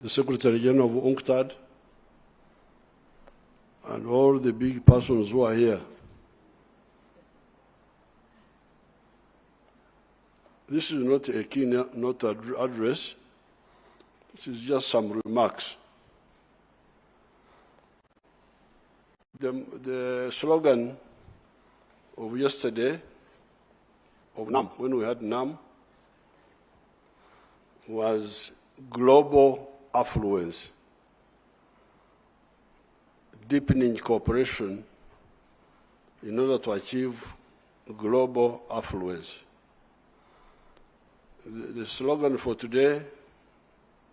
the Secretary General of UNCTAD, and all the big persons who are here. This is not a keynote address. This is just some remarks. The slogan of yesterday, of NAM, when we had NAM, was global affluence, deepening cooperation in order to achieve global affluence. The slogan for today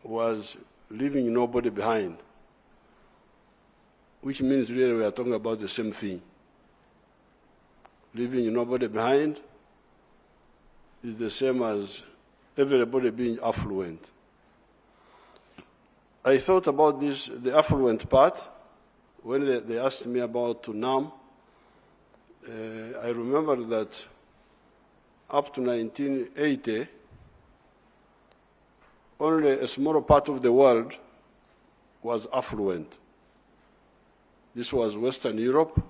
was leaving nobody behind, which means really we are talking about the same thing. Leaving nobody behind is the same as everybody being affluent. I thought about this, the affluent part, when they asked me about NAM. I remember that up to 1980, only a small part of the world was affluent. This was Western Europe,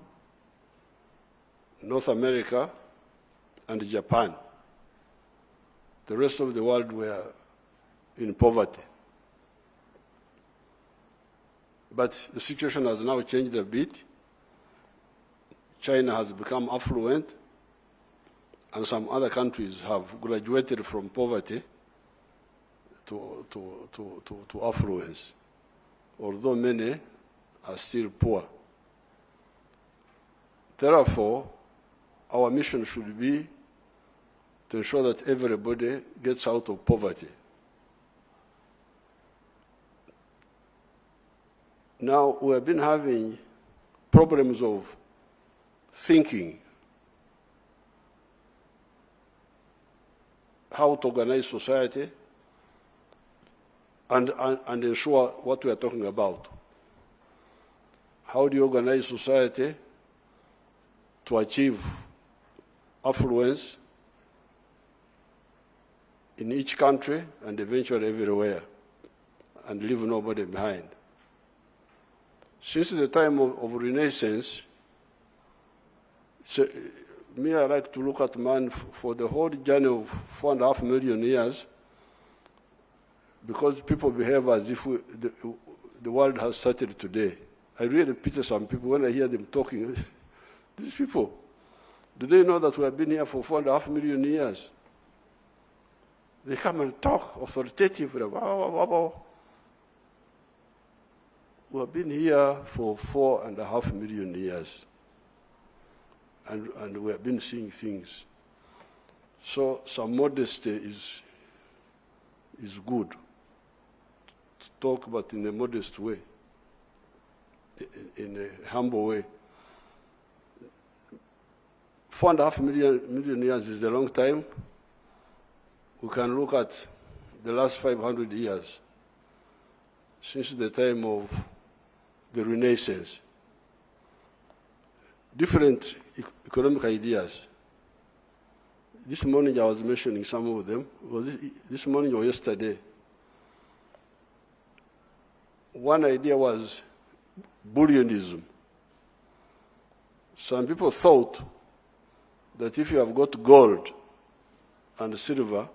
North America, and Japan. The rest of the world were in poverty. But the situation has now changed a bit. China has become affluent, and some other countries have graduated from poverty to affluence, although many are still poor. Therefore, our mission should be to ensure that everybody gets out of poverty. Now, we have been having problems of thinking how to organize society and ensure what we are talking about. How do you organize society to achieve affluence in each country and eventually everywhere, and leave nobody behind? Since the time of Renaissance, I like to look at man for the whole journey of 4.5 million years, because people behave as if the world has started today. I really pity some people when I hear them talking. These people, do they know that we have been here for 4.5 million years? They come and talk authoritatively. We have been here for 4.5 million years, and we have been seeing things. So some modesty is good. To talk, but in a modest way, in a humble way. 4.5 million years is a long time. We can look at the last 500 years, since the time of the Renaissance. Different economic ideas. This morning I was mentioning some of them. Was it this morning or yesterday? One idea was bullionism. Some people thought that if you have got gold and silver,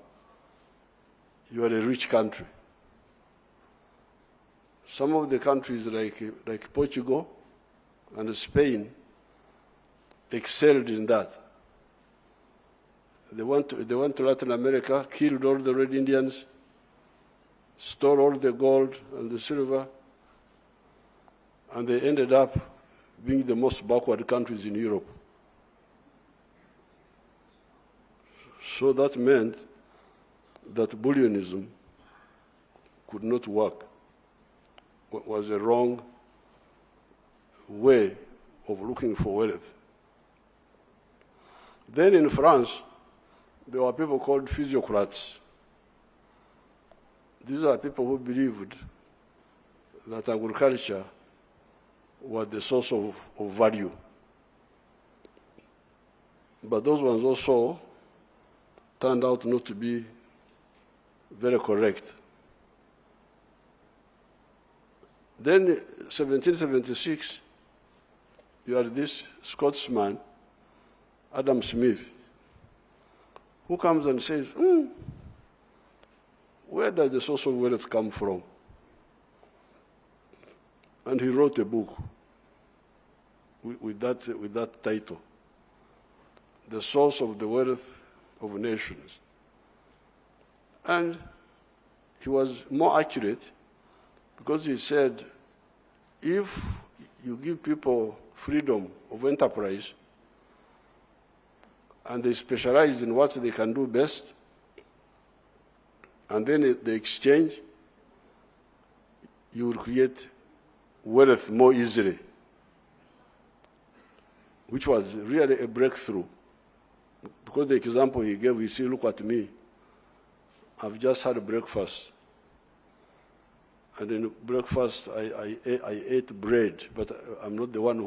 you are a rich country. Some of the countries like Portugal and Spain excelled in that. They went to Latin America, killed all the Red Indians, stole all the gold and the silver, and they ended up being the most backward countries in Europe. So that meant that bullionism could not work. It was a wrong way of looking for wealth. Then in France, there were people called physiocrats. These are people who believed that agriculture was the source of value. But those ones also turned out not to be very correct. Then 1776, you had this Scotsman, Adam Smith, who comes and says, where does the source of wealth come from? And he wrote a book with that title, The Source of the Wealth of Nations. And he was more accurate because he said, if you give people freedom of enterprise and they specialize in what they can do best, and then they exchange, you will create wealth more easily, which was really a breakthrough. Because the example he gave, you see, look at me. I've just had breakfast. And in breakfast, I ate bread, but I'm not the one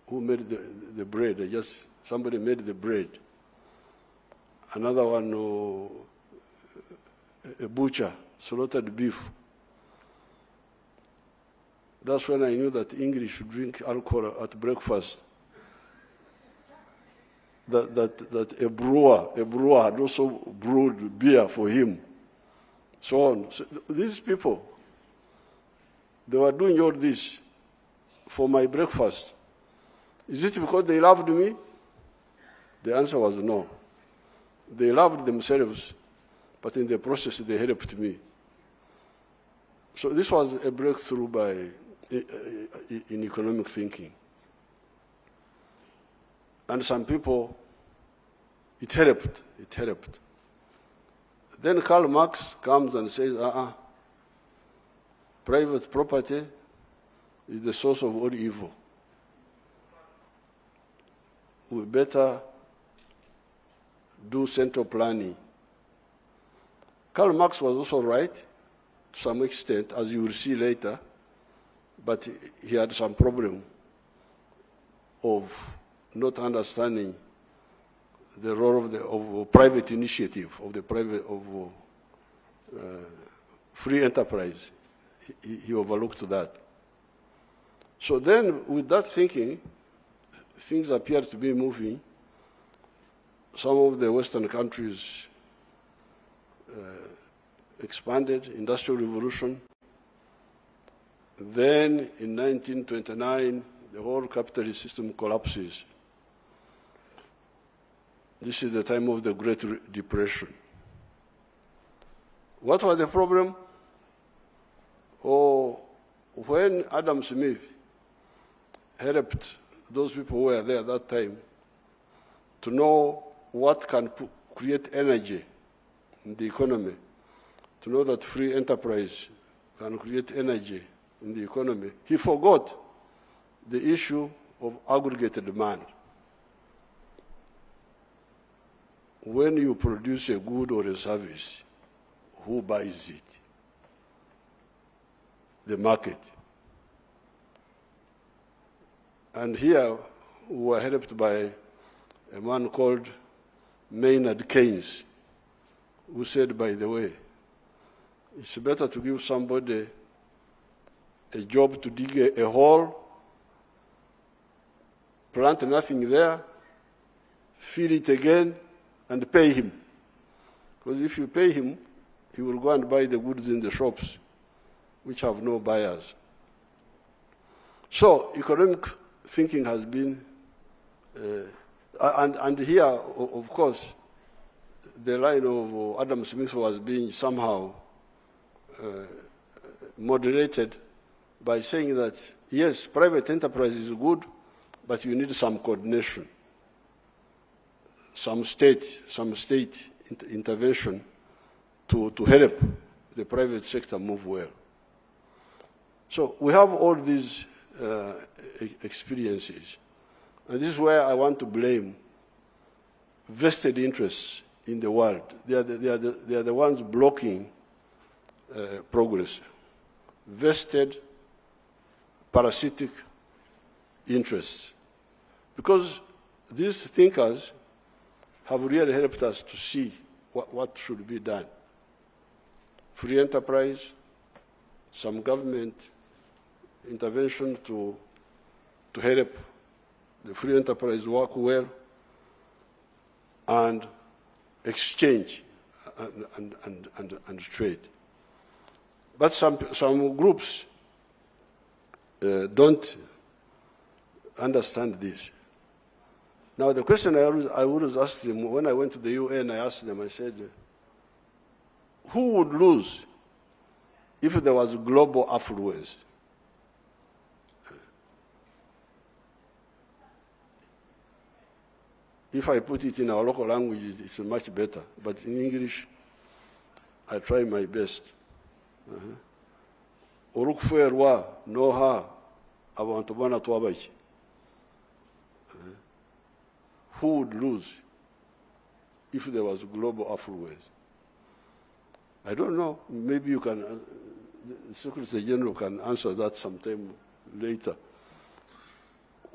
who made the bread. Somebody made the bread. Another one, a butcher, slaughtered beef. That's when I knew that English should drink alcohol at breakfast. That a brewer had also brewed beer for him. So on. So these people, they were doing all this for my breakfast. Is it because they loved me? The answer was no. They loved themselves, but in the process they helped me. So this was a breakthrough in economic thinking. And some people, it helped. Then Karl Marx comes and says, private property is the source of all evil. We better do central planning. Karl Marx was also right to some extent, as you will see later, but he had some problem of not understanding the role of private initiative, of free enterprise. He overlooked that. So then, with that thinking, things appear to be moving. Some of the Western countries expanded, Industrial Revolution. Then, in 1929, the whole capitalist system collapses. This is the time of the Great Depression. What was the problem? When Adam Smith helped those people who were there at that time to know what can create energy in the economy, to know that free enterprise can create energy in the economy, he forgot the issue of aggregated demand. When you produce a good or a service, who buys it? The market. And here we were helped by a man called Maynard Keynes, who said, by the way, it's better to give somebody a job to dig a hole, plant nothing there, fill it again, and pay him. Because if you pay him, he will go and buy the goods in the shops, which have no buyers. So economic thinking has been, and here, of course, the line of Adam Smith was being somehow moderated by saying that, yes, private enterprise is good, but you need some coordination, some state intervention to help the private sector move well. So we have all these experiences. And this is where I want to blame vested interests in the world. They are the ones blocking progress. Vested, parasitic interests. Because these thinkers have really helped us to see what should be done. Free enterprise, some government intervention to help the free enterprise work well and exchange and trade. But some groups don't understand this. Now, the question I always ask them, when I went to the UN, I asked them, I said, who would lose if there was global affluence? If I put it in our local language, it's much better. But in English, I try my best. Orukfuerwa noha abantu bana twabaki. Who would lose if there was global affluence? I don't know. Maybe you can, the Secretary General can answer that sometime later.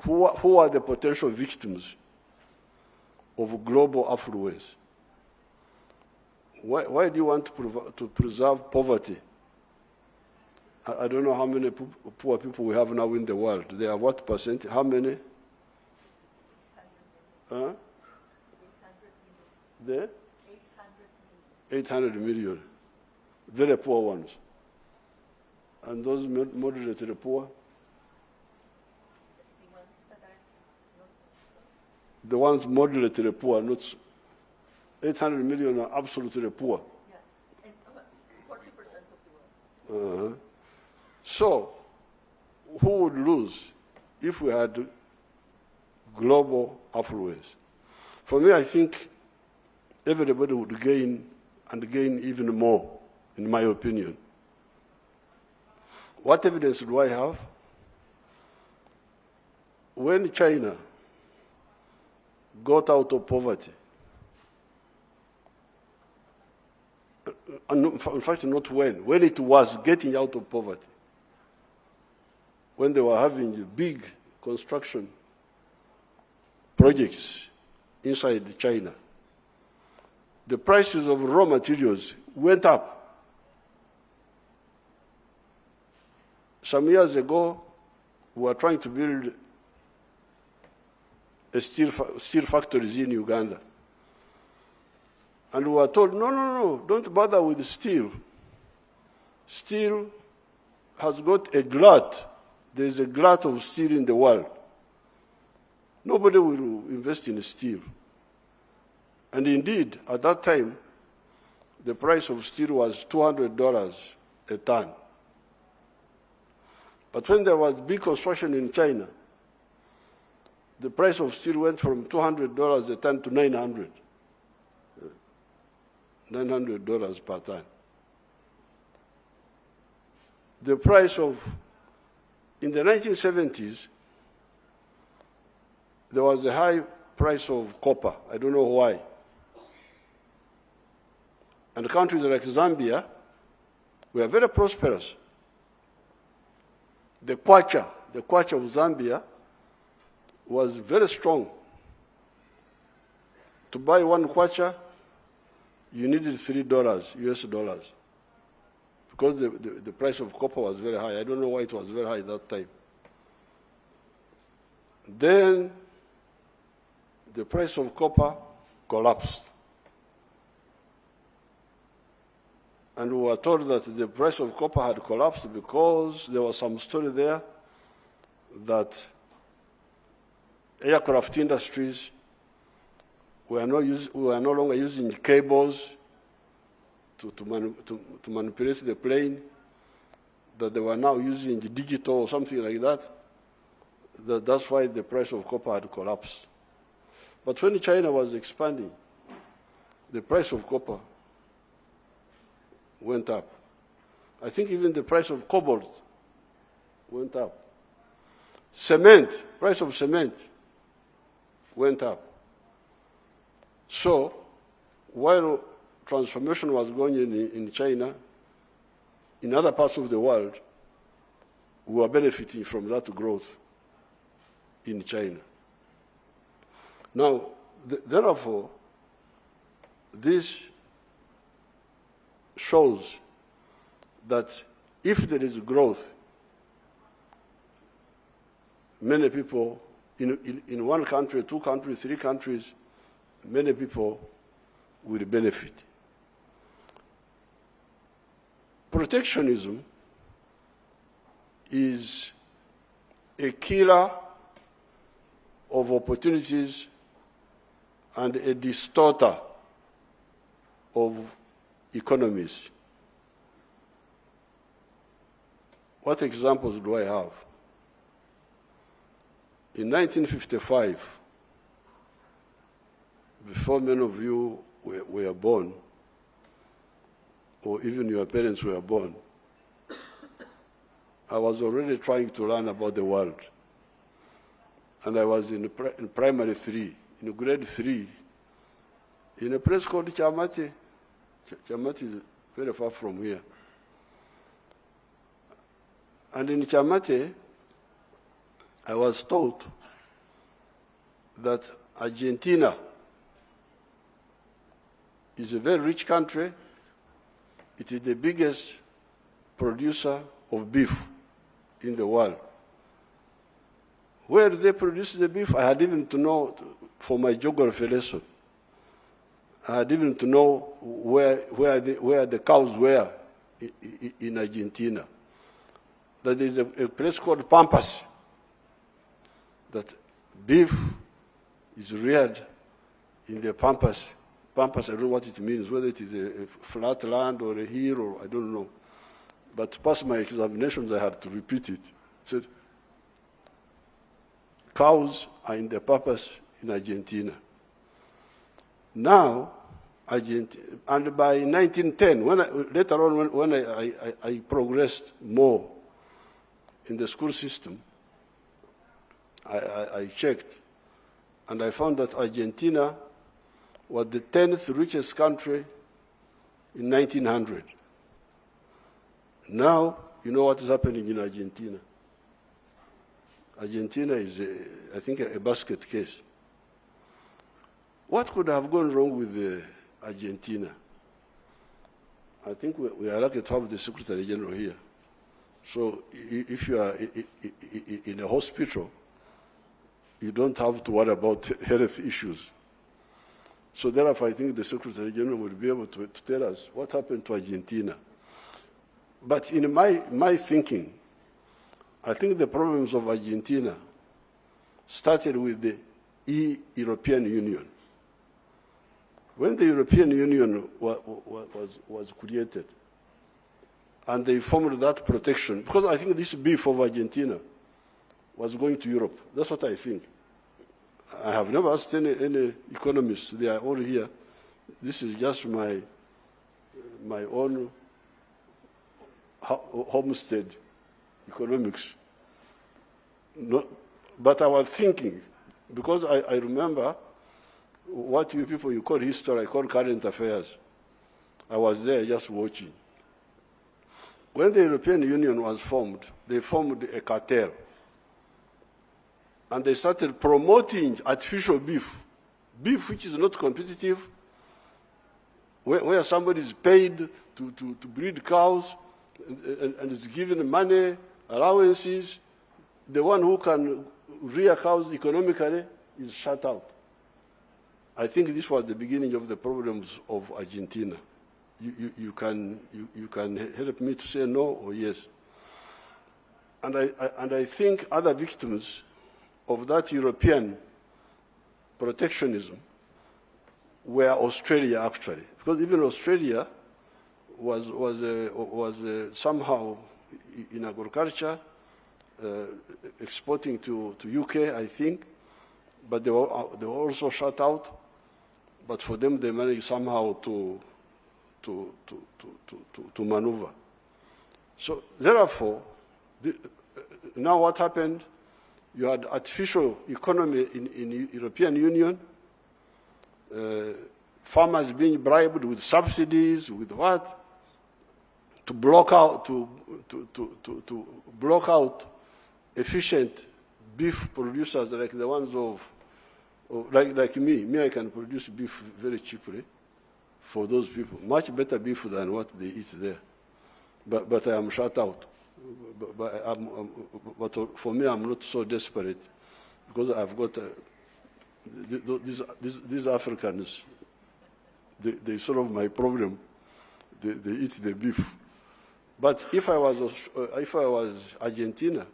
Who are the potential victims of global affluence? Why do you want to preserve poverty? I don't know how many poor people we have now in the world. There are what percent? How many? 800 there? 800 million. Very poor ones. And those moderately poor? The ones moderately poor, not 800 million are absolutely poor. Yeah, and 40% of the world. So, who would lose if we had global affluence? For me, I think everybody would gain and gain even more, in my opinion. What evidence do I have? When China got out of poverty, in fact, not when it was getting out of poverty, when they were having big construction projects inside China, the prices of raw materials went up. Some years ago, we were trying to build steel factories in Uganda. And we were told, no, don't bother with steel. Steel has got a glut. There's a glut of steel in the world. Nobody will invest in steel. And indeed, at that time, the price of steel was $200 a ton. But when there was big construction in China, the price of steel went from $200 a ton to $900 per ton. The price of, in the 1970s, there was a high price of copper. I don't know why. And countries like Zambia were very prosperous. The kwacha of Zambia was very strong. To buy one kwacha, you needed $3 US dollars, because the price of copper was very high. I don't know why it was very high at that time. Then the price of copper collapsed. And we were told that the price of copper had collapsed because there was some story there that aircraft industries were no longer using cables to manipulate the plane, that they were now using digital or something like that. That's why the price of copper had collapsed. But when China was expanding, the price of copper went up. I think even the price of cobalt went up. Price of cement went up. So, while transformation was going in China, in other parts of the world, we were benefiting from that growth in China. Now, therefore, this shows that if there is growth many people, in one country, two countries, three countries, many people will benefit. Protectionism is a killer of opportunities and a distorter of economies. What examples do I have? In 1955, before many of you were born, or even your parents were born, I was already trying to learn about the world. And I was in primary 3, in grade 3, in a place called Chamati. Chamati is very far from here. And in Chamati, I was told that Argentina is a very rich country. It is the biggest producer of beef in the world. Where do they produce the beef? I had even to know for my geography lesson. I had even to know where the cows were in Argentina. That there is a place called Pampas, that beef is reared in the Pampas. Pampas, I don't know what it means, whether it is a flat land or a hill, or I don't know. But to pass my examinations, I had to repeat it. So, cows are in the Pampas in Argentina. Now, and by 1910, later on when I progressed more in the school system, I checked, and I found that Argentina was the 10th richest country in 1900. Now, you know what is happening in Argentina. Argentina is, I think, a basket case. What could have gone wrong with Argentina? I think we are lucky to have the Secretary General here. So if you are in a hospital, you don't have to worry about health issues. So therefore, I think the Secretary General will be able to tell us what happened to Argentina. But in my thinking, I think the problems of Argentina started with the European Union. When the European Union was created, and they formed that protection, because I think this beef of Argentina was going to Europe. That's what I think. I have never asked any economists. They are all here. This is just my own homestead economics. No, but I was thinking, because I remember what you people, you call history, I call current affairs. I was there just watching. When the European Union was formed, they formed a cartel. And they started promoting artificial beef which is not competitive, where somebody is paid to breed cows and is given money, allowances. The one who can rear cows economically is shut out. I think this was the beginning of the problems of Argentina. You can help me to say no or yes. And I think other victims of that European protectionism were Australia, actually, because even Australia was somehow in agriculture, exporting to UK, I think, but they were also shut out. But for them, they managed somehow to maneuver. So therefore, now what happened? You had artificial economy in European Union, farmers being bribed with subsidies, with what? To block out efficient beef producers like the ones like me. Me, I can produce beef very cheaply for those people. Much better beef than what they eat there. But I am shut out. But for me, I'm not so desperate because I've got these Africans. They solve my problem. They eat the beef. But if I was Argentina,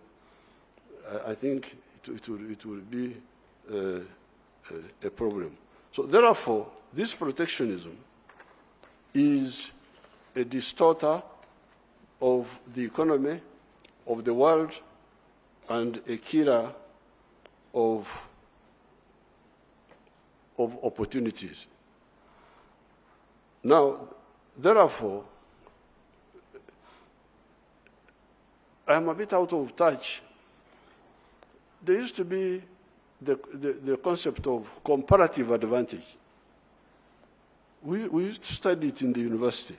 I think it would be a problem. So therefore, this protectionism is a distorter of the economy of the world and a killer of opportunities. Now, therefore, I'm a bit out of touch. There used to be the concept of comparative advantage. We used to study it in the university,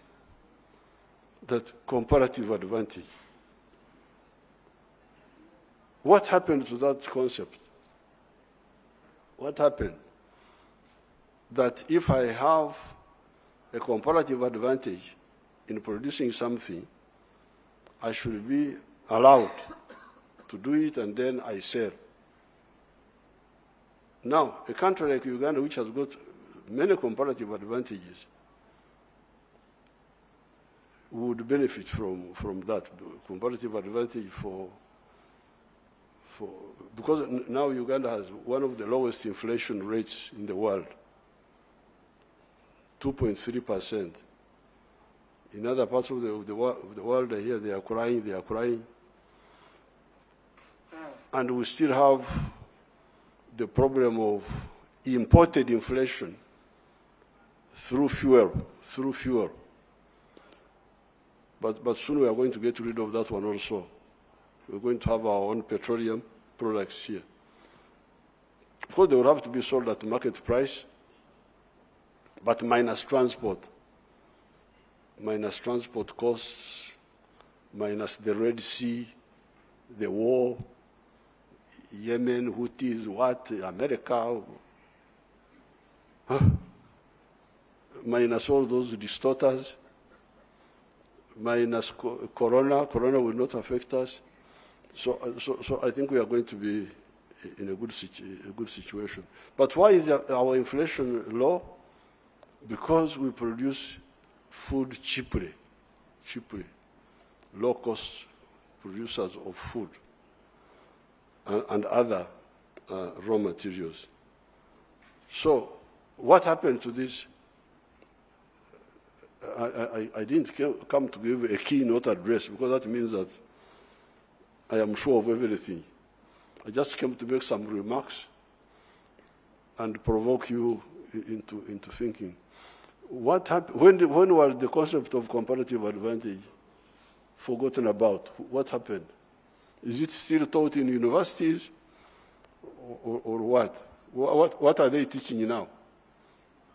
that comparative advantage. What happened to that concept? What happened? That if I have a comparative advantage in producing something, I should be allowed to do it and then I sell. Now, a country like Uganda, which has got many comparative advantages, would benefit from that comparative advantage because now Uganda has one of the lowest inflation rates in the world, 2.3%. In other parts of the world, I hear they are crying. And we still have the problem of imported inflation through fuel. But soon we are going to get rid of that one also. We're going to have our own petroleum products here. Of course, they will have to be sold at market price, but minus transport costs, minus the Red Sea, the war, Yemen, Houthis, what, America, minus all those distorters, minus Corona will not affect us. So I think we are going to be in a good situation. But why is our inflation low? Because we produce food cheaply, low-cost producers of food and other raw materials. So what happened to this? I didn't come to give a keynote address because that means that I am sure of everything. I just came to make some remarks and provoke you into thinking. What happened? When was the concept of comparative advantage forgotten about? What happened? Is it still taught in universities, or what? What are they teaching now?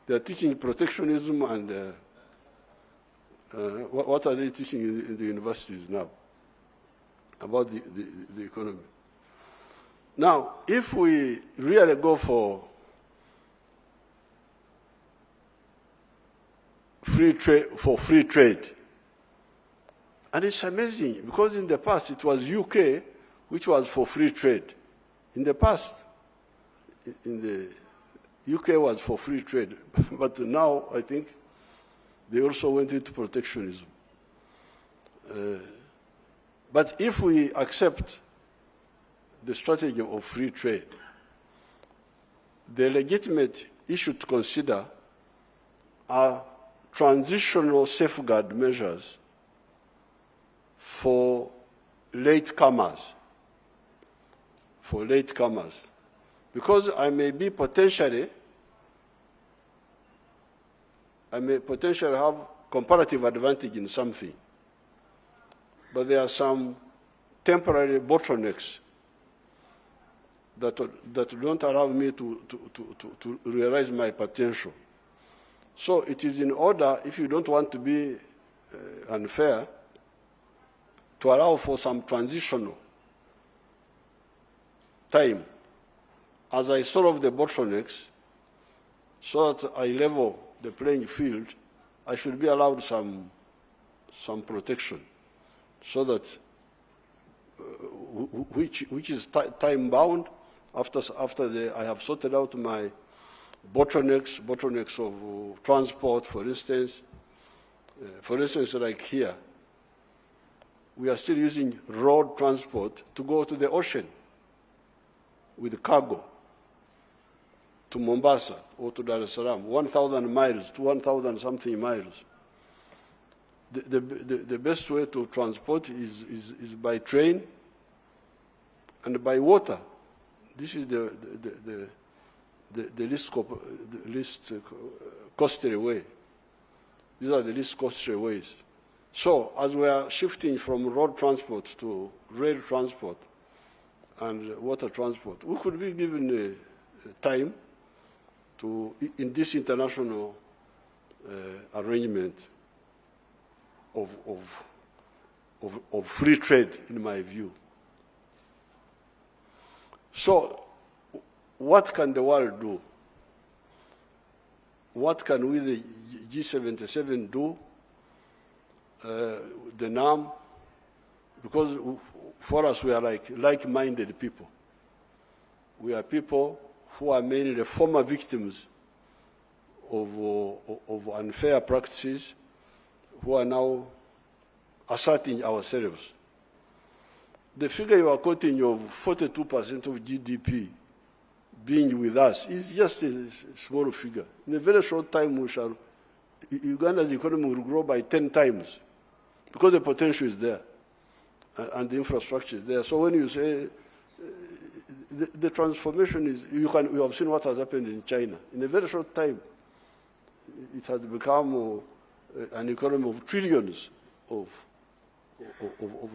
They are teaching protectionism, and what are they teaching in the universities now about the economy? Now, if we really go for free trade, and it's amazing because in the past it was UK which was for free trade. In the past, in the UK was for free trade, but now I think they also went into protectionism. But if we accept the strategy of free trade, the legitimate issue to consider are transitional safeguard measures for latecomers. Because I may potentially have comparative advantage in something, but there are some temporary bottlenecks that don't allow me to realize my potential. So it is in order, if you don't want to be unfair, to allow for some transitional time as I solve the bottlenecks so that I level the playing field. I should be allowed some protection so that which is time bound. After I have sorted out my bottlenecks of transport, for instance. Like here, we are still using road transport to go to the ocean with cargo to Mombasa or to Dar es Salaam, 1,000 miles to 1,000 something miles. The best way to transport is by train and by water. This is the least costly way. These are the least costly ways. So as we are shifting from road transport to rail transport and water transport, we could be given time to, in this international arrangement of free trade, in my view. So what can the world do? What can we, the G77, do? The NAM, because for us we are like-minded people. We are people who are mainly the former victims of unfair practices, who are now asserting ourselves. The figure you are quoting of 42% of GDP being with us is just a small figure. In a very short time, Uganda's economy will grow by 10 times because the potential is there and the infrastructure is there. So when you say the transformation is, you have seen what has happened in China. In a very short time, it has become an economy of trillions of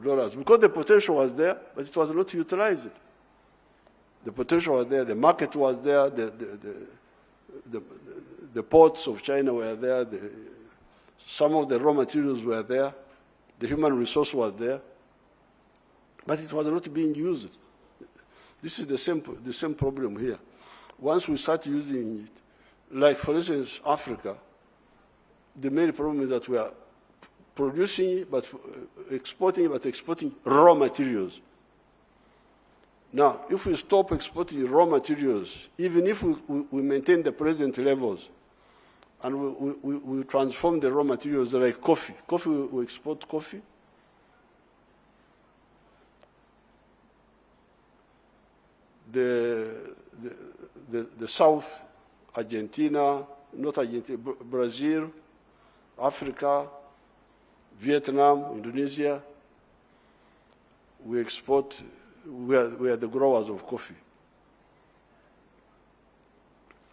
dollars because the potential was there, but it was not utilized. The potential was there, the market was there, the ports of China were there, some of the raw materials were there, the human resource was there, but it was not being used. This is the same problem here. Once we start using it, like for instance Africa, the main problem is that we are producing but exporting raw materials. Now, if we stop exporting raw materials, even if we maintain the present levels, and we transform the raw materials like coffee. We export coffee. The South, Argentina, not Argentina, Brazil, Africa, Vietnam, Indonesia, we export, we are the growers of coffee.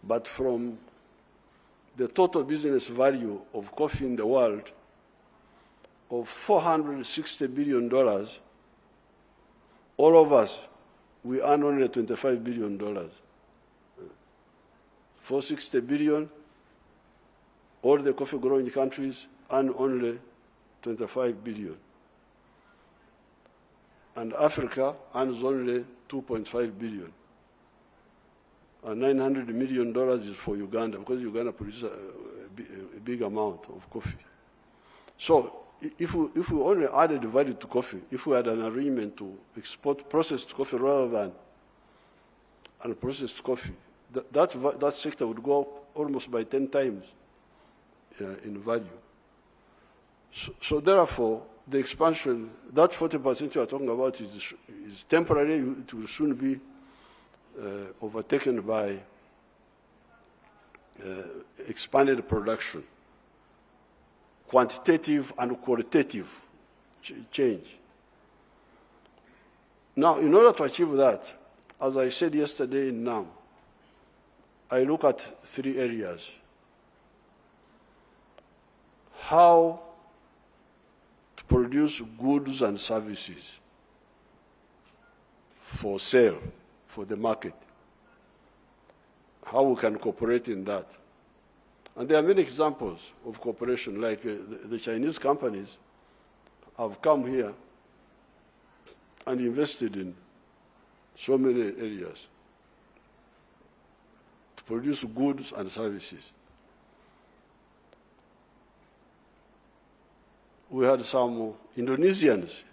But from the total business value of coffee in the world of $460 billion, all of us, we earn only $25 billion. 460 billion, all the coffee growing countries earn only 25 billion. And Africa earns only 2.5 billion. And $900 million is for Uganda, because Uganda produces a big amount of coffee. So if we only added value to coffee, if we had an agreement to export processed coffee rather than unprocessed coffee, that sector would go up almost by 10 times in value. So therefore, the expansion, that 40% you are talking about is temporary. It will soon be overtaken by expanded production, quantitative and qualitative change. Now, in order to achieve that, as I said yesterday in NAM, I look at 3 areas. How to produce goods and services for sale, for the market. How we can cooperate in that. And there are many examples of cooperation, like the Chinese companies have come here and invested in so many areas to produce goods and services. We had some Indonesians